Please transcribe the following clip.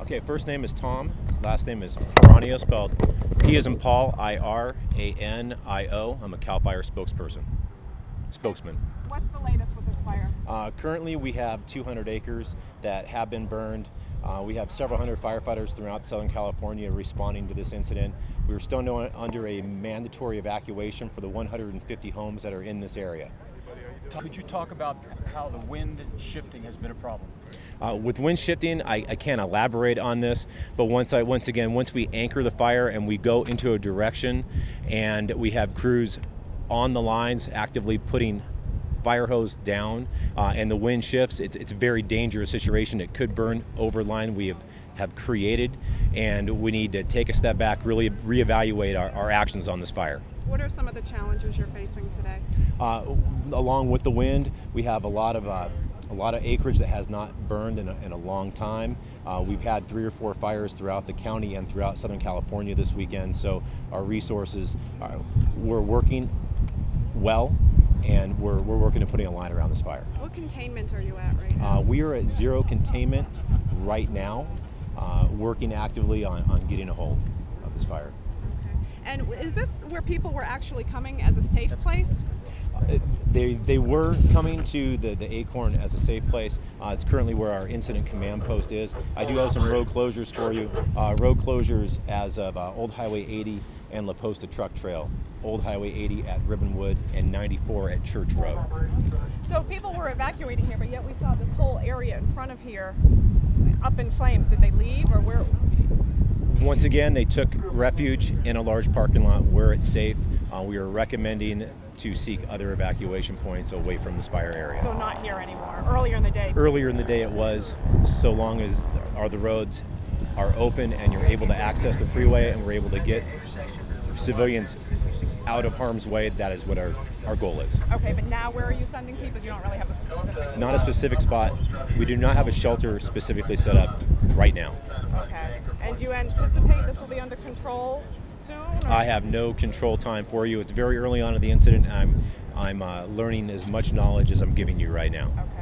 Okay, first name is Tom, last name is Piranio, spelled P as in Paul, I-R-A-N-I-O. I'm a CALFIRE spokesman. What's the latest with this fire? Currently we have 200 acres that have been burned. We have several hundred firefighters throughout Southern California responding to this incident. We are still under a mandatory evacuation for the 150 homes that are in this area. Could you talk about how the wind shifting has been a problem? With wind shifting, I can't elaborate on this, but once we anchor the fire and we go into a direction and we have crews on the lines actively putting fire hose down and the wind shifts, it's a very dangerous situation. It could burn over line we have created, and we need to take a step back, really reevaluate our actions on this fire. What are some of the challenges you're facing today? Along with the wind, we have a lot of acreage that has not burned in a long time. We've had 3 or 4 fires throughout the county and throughout Southern California this weekend, so our resources, we're working well, and we're working at putting a line around this fire. What containment are you at right now? We are at 0 containment right now, working actively on getting a hold of this fire. And is this where people were actually coming as a safe place? They were coming to the Acorn as a safe place. It's currently where our incident command post is. I do have some road closures for you. Road closures as of Old Highway 80 and La Posta Truck Trail, Old Highway 80 at Ribbonwood, and 94 at Church Road. So people were evacuating here, but yet we saw this whole area in front of here up in flames. Did they leave, or where? Once again, they took refuge in a large parking lot where it's safe. We are recommending to seek other evacuation points away from this fire area. So not here anymore. Earlier in the day? Earlier in the day it was, so long as the roads are open and you're able to access the freeway and we're able to get civilians out of harm's way. That is what our goal is. Okay, but now where are you sending people? You don't really have a specific spot? Not a specific spot. We do not have a shelter specifically set up right now. Okay. And do you anticipate this will be under control soon? Or? I have no control time for you. It's very early on in the incident. I'm learning as much knowledge as I'm giving you right now. Okay.